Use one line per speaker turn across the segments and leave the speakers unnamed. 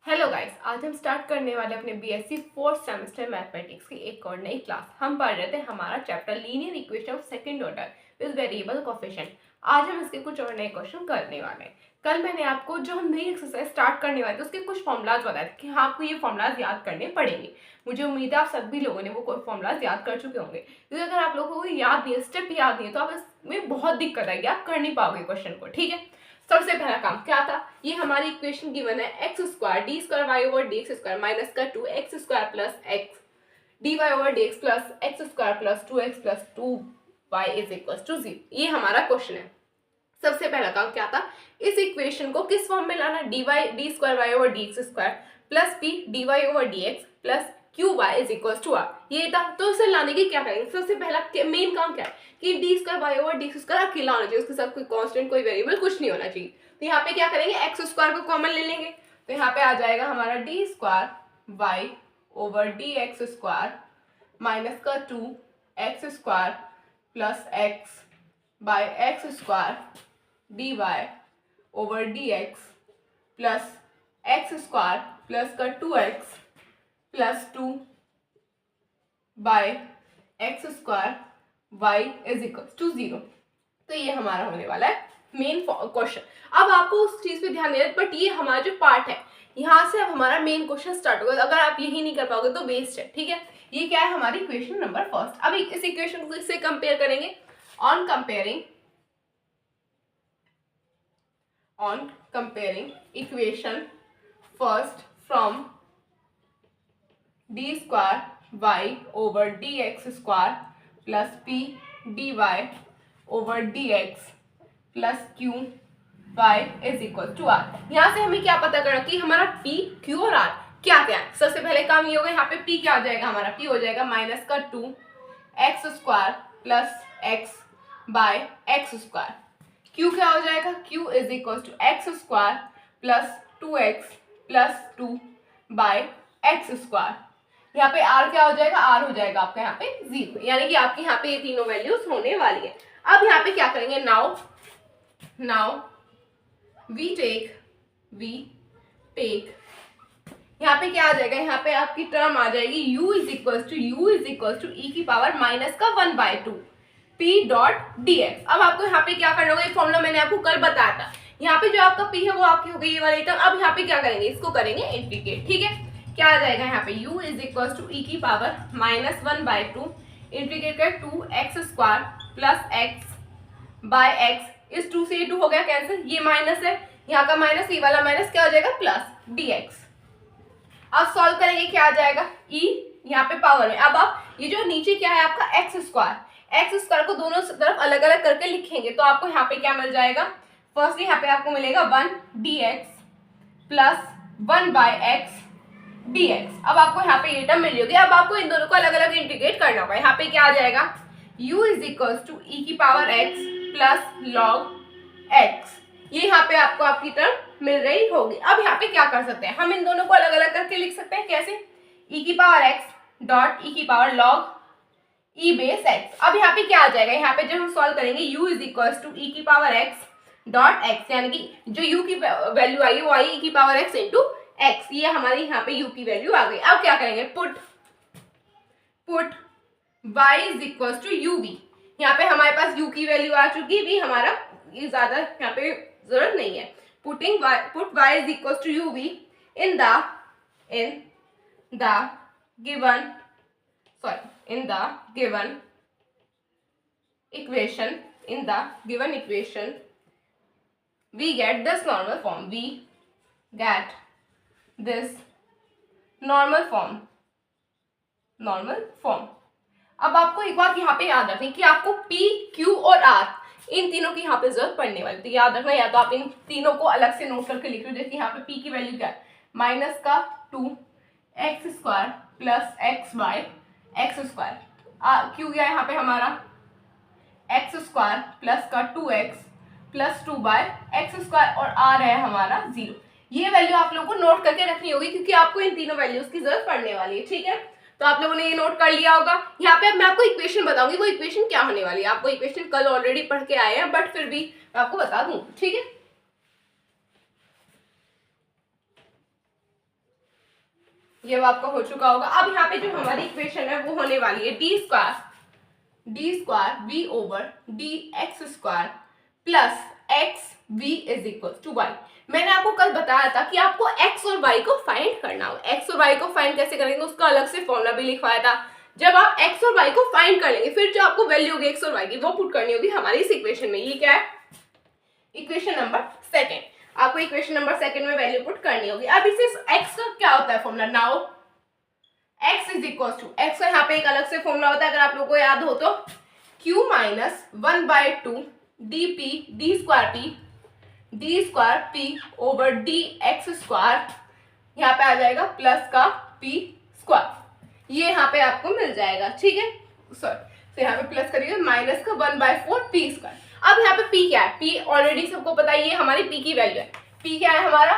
Hello guys, आज हम start करने वाले अपने बीएससी फोर्थ सेमेस्टर मैथमेटिक्स की एक और नई क्लास। हम पढ़ रहे थे हमारा chapter linear equation of second order with variable coefficient. आज हम इसके कुछ और नए क्वेश्चन करने वाले हैं। कल मैंने आपको जो हम नई एक्सरसाइज स्टार्ट करने वाले थे उसके कुछ फॉर्मूलाज बताए थे कि हाँ आपको ये फॉर्मूलाज याद करने पड़ेंगे। मुझे उम्मीद है आप सभी लोगों ने वो फॉर्मूलाज याद कर चुके होंगे, क्योंकि अगर आप लोगों को याद नहीं है, स्टेप याद नहीं है, तो आप इसमें बहुत दिक्कत आएगी, आप कर नहीं पाओगे क्वेश्चन को। ठीक है, सबसे पहला काम क्या था, ये हमारी इक्वेशन गिवन है x square d square y over d x square minus का 2x square plus x d y over d x plus x square plus 2x plus 2y is equal to 0। ये हमारा question है। सबसे पहला काम क्या था, इस इक्वेशन को किस फॉर्म में लाना, d square y over d x square plus p d y over d x plus q y is equal to r, ये था। तो इसे लाने की क्या करेंगे, सबसे पहला मेन काम क्या है कि d square y over d x square अकेला होना चाहिए, उसके साथ कोई कांस्टेंट कोई वेरिएबल कुछ नहीं होना चाहिए। तो यहाँ पे क्या करेंगे, एक्स स्क्वायर को कॉमन ले लेंगे, तो यहाँ पे आ जाएगा हमारा d square y over d x square minus का 2x square plus x by x square d y over d x plus x square plus का 2x plus 2 by x square y is equal to 0। तो ये हमारा होने वाला है main question. अब आपको उस चीज पे ध्यान देना है, बट ये हमारा जो पार्ट है यहाँ से अब हमारा मेन क्वेश्चन स्टार्ट होगा। अगर आप यही नहीं कर पाओगे तो वेस्ट है। ठीक है, ये क्या है, हमारी इक्वेशन नंबर फर्स्ट। अब इस इक्वेशन को इससे कंपेयर करेंगे। On comparing equation first from d square y over d x square plus p d y over d x plus q y is equal to r. यहाँ से हमें क्या पता करना कि हमारा पी क्यू और आर क्या क्या है। सबसे पहले काम ये होगा, यहाँ पे पी क्या हो जाएगा, हमारा पी हो जाएगा माइनस का 2x square plus x by x square. Q क्या हो जाएगा, q is equal to x square plus 2x plus 2 by x square. यहाँ पे r क्या हो जाएगा, r हो जाएगा आपका यहाँ पे 0, यानी कि आपके यहाँ पे ये तीनों वैल्यूज होने वाली है। अब यहाँ पे क्या करेंगे, नाउ वी टेक यहाँ पे क्या आ जाएगा, यहाँ पे आपकी टर्म आ जाएगी u is equal to e की पावर माइनस का 1/2 p डॉट dx। अब आपको यहाँ पे क्या करना होगा, ये फॉर्मूला मैंने आपको कल बताया था। यहाँ पे जो आपका p है वो आपकी हो गई ये वाली टर्म। अब यहाँ पे क्या करेंगे, इसको करेंगे इंटीग्रेट। ठीक है, क्या आ जाएगा यहाँ पे u is equal to e की पावर माइनस 1/2 इंटीग्रेट कर 2x square plus x by x. इस 2 से ये 2 हो गया कैंसिल, ये माइनस है, यहाँ का माइनस, ये वाला माइनस, क्या हो जाएगा प्लस dx। अब सॉल्व करेंगे, क्या आ जाएगा e यहाँ पे पावर में। अब आप ये जो नीचे क्या है आपका एक्स स्क्वायर को दोनों तरफ अलग अलग करके लिखेंगे तो आपको यहाँ पे क्या मिल जाएगा, फर्स्टली यहाँ पे आपको मिलेगा 1 dx plus 1 by x dx। अब आपको यहाँ पे ये टर्म मिल होगी। अब आपको इन दोनों को अलग अलग इंटीग्रेट करना होगा। यहाँ पे क्या आ जाएगा, u is equal to e की power x plus log x। ये यहाँ पे आपको आपकी टर्म मिल रही होगी। अब यहाँ पे क्या कर सकते हैं, हम इन दोनों को अलग अलग करके लिख सकते हैं। कैसे, e की पावर x डॉट ई की power log e base x। अब यहाँ पे क्या आ जाएगा, यहाँ पे जब हम सॉल्व करेंगे u is equal to e की पावर x डॉट x, यानी कि जो u की वैल्यू आई वो आई e की पावर x इंटू x। ये हमारी यहाँ पे u की वैल्यू आ गई। अब क्या करेंगे, put y is equal to uv। यहाँ पे हमारे पास u की वैल्यू आ चुकी, भी हमारा ये ज्यादा यहाँ पे जरूरत नहीं है। Put y is equal to uv in the given equation we get this normal form। अब आपको एक बात यहाँ पे याद रखनी कि आपको p, q और r इन तीनों की यहाँ पे जरूरत पड़ने वाली। तो याद रखना, या तो आप इन तीनों को अलग से नोट करके लिख लो। जैसे यहाँ पे p की वैल्यू क्या है, माइनस का 2x square plus x by x square. q क्या है यहाँ पे हमारा x स्क्वायर प्लस का 2x plus 2 by x square, और r है हमारा 0। ये वैल्यू आप लोगों को नोट करके रखनी होगी, क्योंकि आपको इन तीनों वैल्यूज की जरूरत पड़ने वाली है। ठीक है, तो आप लोगों ने ये नोट कर लिया होगा। यहाँ पे अब मैं आपको इक्वेशन बताऊंगी, वो इक्वेशन क्या होने वाली है। आपको इक्वेशन कल ऑलरेडी पढ़ के आए हैं, बट फिर भी मैं आपको बता दूं। ठीक है, ये आपका हो चुका होगा। अब यहाँ पे जो हमारी इक्वेशन है वो होने वाली है d square v over d x square plus x v is equal to y. मैंने आपको कल बताया था कि आपको x और y को फाइंड करना हो। x और y को फाइंड कैसे करेंगे उसका अलग से फॉर्मूला भी लिखवाया था। जब आप x और y को फाइंड कर लेंगे फिर जो आपको वैल्यू होगी x और y की वो पुट करनी होगी हमारी इस इक्वेशन में। ये क्या है? Equation number second. आपको इक्वेशन नंबर सेकेंड में वैल्यू पुट करनी होगी। अब इसे x का क्या होता है formula? Now x is equal to, x का यहाँ पे एक अलग से फॉर्मूला होता है अगर आप लोगों को याद हो तो, q minus 1/2 dp D square p over d x square, यहाँ पे आ जाएगा प्लस का p स्क्वायर, ये यहाँ पे आपको मिल जाएगा। ठीक है, सॉरी तो यहाँ पे प्लस करिएगा माइनस का 1/4 p स्क्वायर। अब यहाँ पे p क्या है? p ऑलरेडी सबको पता है, ये हमारी p की वैल्यू है। p क्या है हमारा?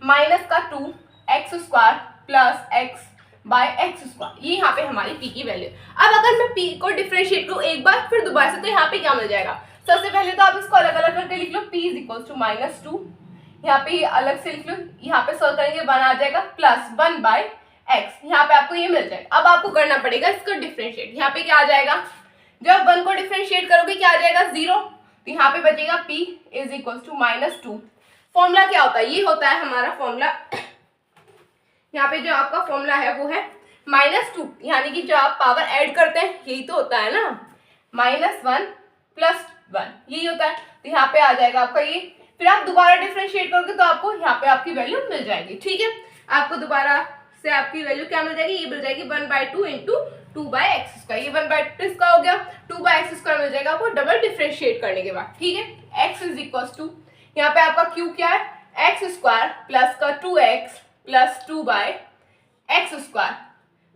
माइनस का 2x square plus x by x square, ये यहाँ पे हमारी p की वैल्यू। अब अगर मैं p को डिफरेंशिएट करूँ एक बार फिर दोबारा से, तो यहाँ पे क्या मिल जाएगा? सबसे पहले तो आप इसको अलग अलग करके लिख लो, p इज इक्वल टू -2, यहाँ पे अलग से लिख लो, यहाँ पे सॉल्व करेंगे 1 आ जाएगा प्लस 1/x, यहाँ पे आपको ये मिल जाएगा। अब आपको करना पड़ेगा इसको डिफरेंशिएट। यहाँ पे क्या आ जाएगा? जब 1 को डिफरेंशिएट करोगे क्या आ जाएगा? 0, तो यहाँ पे बचेगा p is equal to -2। Formula क्या होता है? ये होता है हमारा फॉर्मूला, यहाँ पे जो आपका फॉर्मूला है वो है -2, यानी कि जो आप पावर ऐड करते हैं यही तो होता है ना, -1 + 1 यही होता है। तो यहाँ पे आ जाएगा आपका ये, फिर आप दोबारा डिफरेंशिएट करोगे तो आपको यहाँ पे आपकी वैल्यू मिल जाएगी। ठीक है, आपको दोबारा से आपकी वैल्यू क्या मिल जाएगी? ये मिल जाएगी 1/2 इंटू 2/x²। ये 1/2 इसका हो गया, 2/x² मिल जाएगा आपको डबल डिफरेंशिएट करने के बाद। ठीक है, x इज इक्वल टू, यहाँ पे आपका q क्या है? x² प्लस का 2x plus 2/x²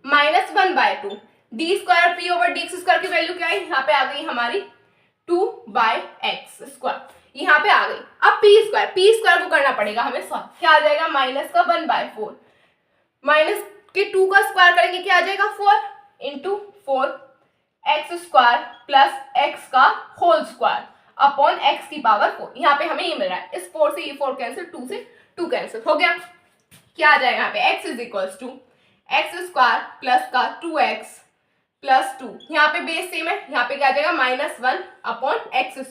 minus 1/2 D square p over d x square की वैल्यू क्या है? यहाँ पे आ गई हमारी 2/x², यहाँ पे आ गई। अब p स्क्वायर को करना पड़ेगा हमें सॉल्व। क्या आ जाएगा? माइनस का 1/4 माइनस के 2 का स्क्वायर करेंगे क्या आ जाएगा? 4 इंटू 4x² प्लस x का होल स्क्वायर अपॉन x की पावर 4। यहाँ पे हमें ये मिल रहा है, इस 4 से ये 4 कैंसिल, 2 से 2 कैंसिल हो गया। क्या आ जाएगा यहाँ पे? x is equals to x² plus का 2x प्लस 2, यहाँ पे बेस सेम है, यहाँ पे क्या आ जाएगा? -1 अपॉन x²।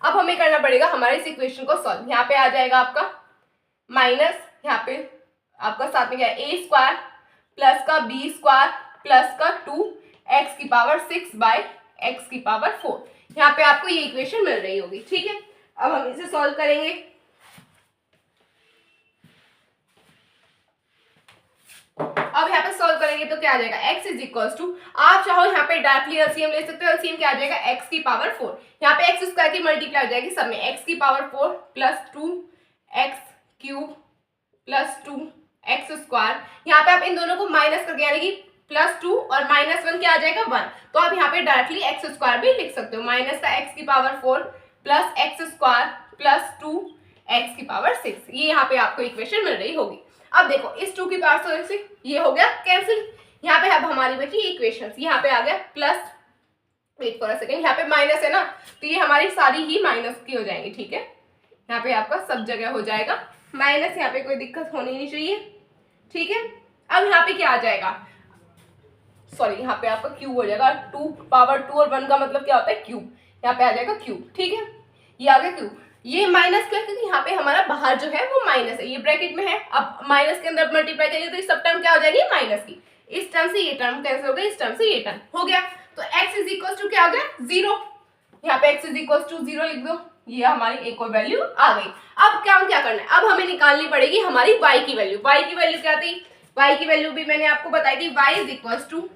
अब हमें करना पड़ेगा हमारे इस इक्वेशन को सॉल्व। यहाँ पे आ जाएगा आपका माइनस, यहाँ पे आपका साथ में क्या है? a² प्लस का b² प्लस का 2x की पावर 6/x की पावर 4, यहाँ पे आपको ये इक्वेशन मिल रही होगी। ठीक है, अब हम इसे सॉल्व करेंगे। अब यहाँ पे सॉल्व करेंगे तो क्या आ जाएगा? x इज इक्वल्स टू, आप चाहो यहाँ पे डायरेक्टली एलसीएम ले सकते हो। एलसीएम क्या आ जाएगा? x की पावर 4, यहाँ पे x² की मल्टीप्लाई हो जाएगी सब में, x की power 4 plus 2x³ plus 2x²। यहाँ पे आप इन दोनों को माइनस करके, यानी कि +2 और -1 क्या आ जाएगा? 1, तो आप यहाँ पे डायरेक्टली x² भी लिख सकते हो, माइनस का x की power 4 plus x² plus 2x की पावर 6, ये यहाँ पे आपको इक्वेशन मिल रही होगी। अब देखो इस 2 की पावर से ये हो गया कैंसिल, यहाँ पे अब हमारी बची इक्वेशन, यहाँ पे आ गया plus, wait for a second, यहाँ पे माइनस है ना, तो ये हमारी सारी ही माइनस की हो जाएंगी। ठीक है, यहाँ पे आपका सब जगह हो जाएगा माइनस, यहाँ पे कोई दिक्कत होनी नहीं चाहिए। ठीक है, अब यहाँ पे क्या आ जाएगा? सॉरी, यहाँ पे आपका क्यूब हो जाएगा, 2 पावर 2 और 1 का मतलब क्या होता है? क्यूब, यहाँ पे आ जाएगा क्यूब। ठीक है, ये आ गया क्यूब। ये माइनस क्यों? क्योंकि यहाँ पे हमारा बाहर जो है वो माइनस है, ये ब्रैकेट में है। अब माइनस के अंदर मल्टीप्लाई करेंगे तो इस सब टर्म क्या हो जाएगी? माइनस की, इस टर्म से ये टर्म कैंसिल हो गया, इस टर्म से ये टर्म हो गया, तो x इज इक्वल टू क्या आ गया? 0। यहाँ पे x इज इक्वल टू 0 लिख दो, ये हमारी एक और वैल्यू आ गई। अब क्या करना है? अब हमें निकालनी पड़ेगी हमारी y की वैल्यू। y की वैल्यू क्या थी? y की वैल्यू भी मैंने आपको बताई थी, y is equal to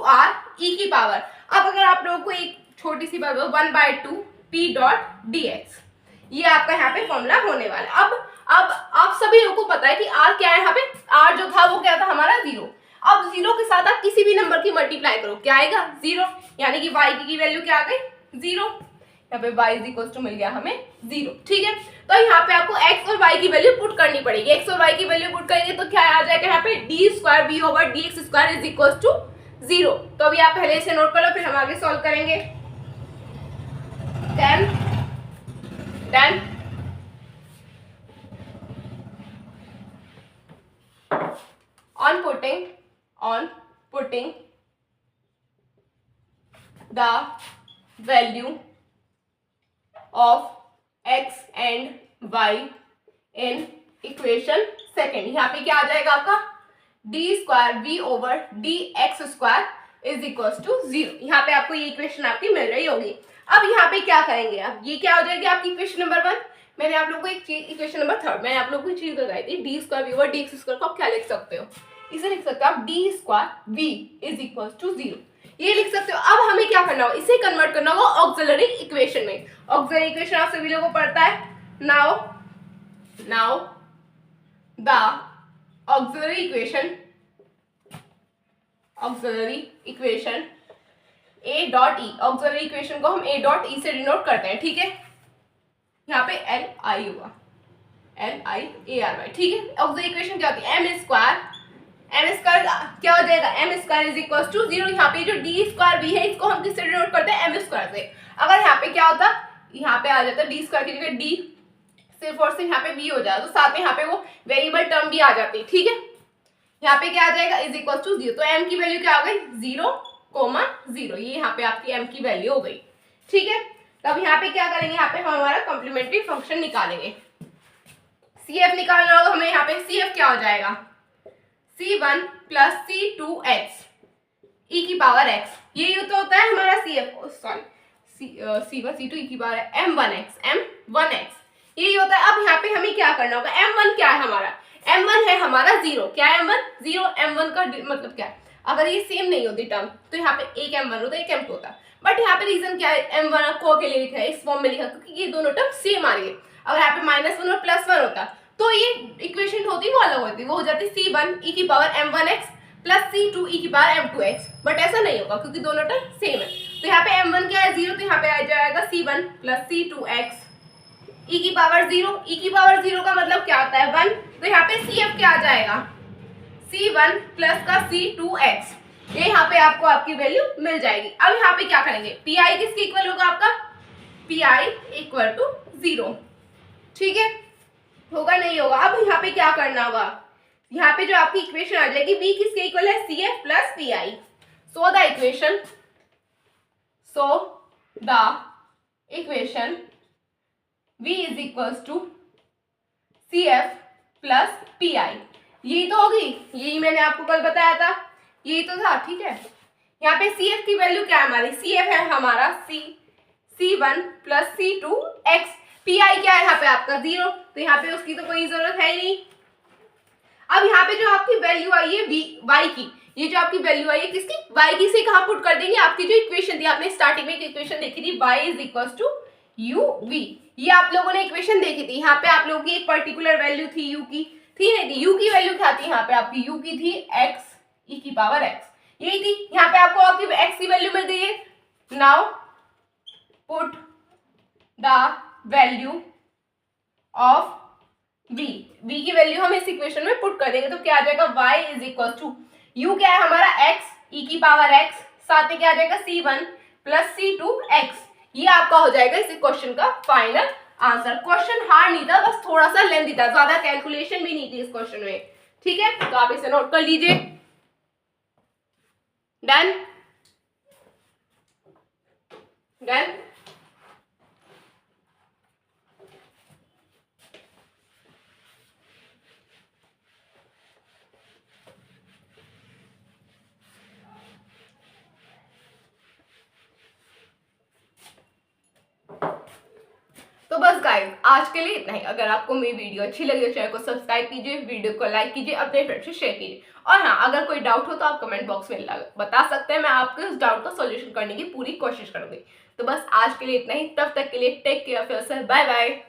r e की पावर। अब अगर आप लोगों को एक छोटी सी बात 1/2 p डॉट dx, ये आपका यहाँ पे फॉर्मूला होने वाला है। अब आप सभी लोगों को पता है कि r क्या है, यहाँ पे r जो था वो क्या था हमारा? 0। अब 0 के साथ आप किसी भी नंबर की मल्टीप्लाई करो, क्या आएगा? 0, यानी कि y की वैल्यू क्या आ गई? 0। यहाँ पे y इज इक्वल टू मिल गया हमें 0। ठीक है, तो यहाँ पे आपको x और y की वैल्यू पुट करनी पड़ेगी। x और y की वैल्यू पुट करेंगे तो क्या आ जाएगा? यहाँ पे d² b over dx² is equal to 0। तो अभी आप पहले इसे नोट कर लो, फिर हम आगे सॉल्व करेंगे। 10 10 putting the value of x and y in equation second. यहाँ पे क्या आ जाएगा आपका d square v over d x square is equal to 0। यहाँ पे आपको ये इक्वेशन आपकी मिल रही होगी। अब यहाँ पे क्या करेंगे आप, ये क्या हो जाएगी आपकी इक्वेशन नंबर 1। मैंने आप लोगों को एक चीज, इक्वेशन नंबर 3 मैंने आप लोगों को चीज बताई थी, d square v over d x square को आप क्या लिख सकते हो, इसे लिख सकते हो आप d square v is equal to 0, ये लिख सकते हो। अब हमें क्या करना होगा, इसे कन्वर्ट करना होगा ऑक्सिलरी इक्वेशन में। ऑक्सिलरी इक्वेशन आप सभी लोगों को पढ़ता है। Now the auxiliary equation a dot e, auxiliary equation को हम a dot e से डिनोट करते हैं, ठीक है। यहाँ पे एल आई होगा, L I A R Y, ठीक है। auxiliary equation क्या होती है, एम स्क्वायर क्या हो जाएगा, m square is equal to 0। यहाँ पे जो डी स्क्वायर भी है इसको हम किससे डिनोट करते हैं, एम स्क्वायर से। अगर यहाँ पे क्या होता, यहाँ पे आ जाता डी स्क्वायर की जगह डी सिर्फ और सिर्फ यहाँ पे v हो जाएगा, तो साथ में यहाँ पे वो वेरिएबल टर्म भी आ जाती है, ठीक है। यहाँ पे क्या आ जाएगा इज इक्वल टू 0, तो m की वैल्यू क्या हो गई 0,0, ये यहाँ पे आपकी m की वैल्यू हो गई, ठीक है। तब यहाँ पे क्या करेंगे, यहाँ पे हम हमारा कॉम्प्लीमेंट्री फंक्शन निकालेंगे। CF निकालना होगा हमें, यहाँ पे CF क्या हो जाएगा C1 प्लस C2x e की पावर x, यही तो होता है हमारा CF, sorry C1 C2 e की पावर m1x, यही होता है। अब यहाँ पे हमें क्या करना होगा, m1 क्या है हमारा, m1 है हमारा 0, क्या है m1 0, m1 का मतलब क्या है, अगर ये सेम नहीं होती टर्म तो यहाँ पे एक m1 होता एक m2 होता, बट यहाँ पे रीजन क्या है, m1 को अकेले लिखा है, इस फॉर्म में लिखा क्योंकि ये दोनों टर्म सेम आ रही है। अगर यहाँ पे -1 और +1 होता तो ये इक्वेशन होती वो अलग होती, वो हो जाती C1 e की power m1x plus C2 e की पावर m2x, बट ऐसा नहीं होगा क्योंकि दोनों टर्म सेम है। तो यहाँ पे m1 क्या है 0, तो यहाँ पे आ जाएगा C1 प्लस C2x e की पावर 0, e की पावर 0 का मतलब क्या होता है 1, तो यहाँ पे CF क्या आ जाएगा C1 प्लस का C2x, ये यहाँ पे आपको आपकी वैल्यू मिल जाएगी। अब यहाँ पे क्या करेंगे, PI किसके इक्वल होगा आपका, PI इक्वल टू 0, ठीक है, होगा नहीं होगा। अब यहाँ पे क्या करना होगा, यहाँ पे जो आपकी इक्वेशन आ जाएगी V किसके इक्वल है, CF plus PI। So the equation V is equals to CF plus PI, यही तो होगी, यही मैंने आपको कल बताया था, यही तो था, ठीक है। यहाँ पे CF की वैल्यू क्या है हमारी, CF है हमारा C1 प्लस C2x, PI क्या है यहाँ पे आपका 0, तो यहाँ पे उसकी तो कोई जरूरत है ही नहीं। अब यहाँ पे जो आपकी वैल्यू आई है y की, ये जो आपकी वैल्यू आई है किसकी, y की, से कहाँ पुट कर देंगे, आपकी जो इक्वेशन थी, आपने स्टार्टिंग में एक इक्वेशन देखी थी y is equals to uv, ये आप लोगों ने इक्वेशन देखी थी। यहाँ पे आप लोगों की एक पर्टिकुलर वैल्यू थी u की, थी नहीं थी, u की वैल्यू क्या थी, यहाँ पे आपकी u की थी x e की पावर x, यही थी। यहाँ पे आपको आपकी x की वैल्यू मिल गई है। Now put the value of v की वैल्यू हम इस इक्वेशन में पुट कर देंगे, तो क्या आ जाएगा y is equal to u क्या है हमारा x e की पावर x, साथ में क्या आ जाएगा C1 प्लस C2x, ये आपका हो जाएगा इस क्वेश्चन का फाइनल आंसर। क्वेश्चन हार्ड नहीं था, बस थोड़ा सा लेंथी था, ज्यादा कैलकुलेशन भी नहीं थी इस क्वेश्चन में, ठीक है। तो आप इसे नोट कर लीजिए। डन। तो बस गाइस आज के लिए इतना ही। अगर आपको मेरी वीडियो अच्छी लगी तो चैनल को सब्सक्राइब कीजिए, वीडियो को लाइक कीजिए, अपने फ्रेंड से शेयर कीजिए, और हाँ अगर कोई डाउट हो तो आप कमेंट बॉक्स में बता सकते हैं, मैं आपके उस डाउट का सॉल्यूशन करने की पूरी कोशिश करूंगी। तो बस आज के लिए इतना ही, तब तक के लिए take care of yourself, bye bye.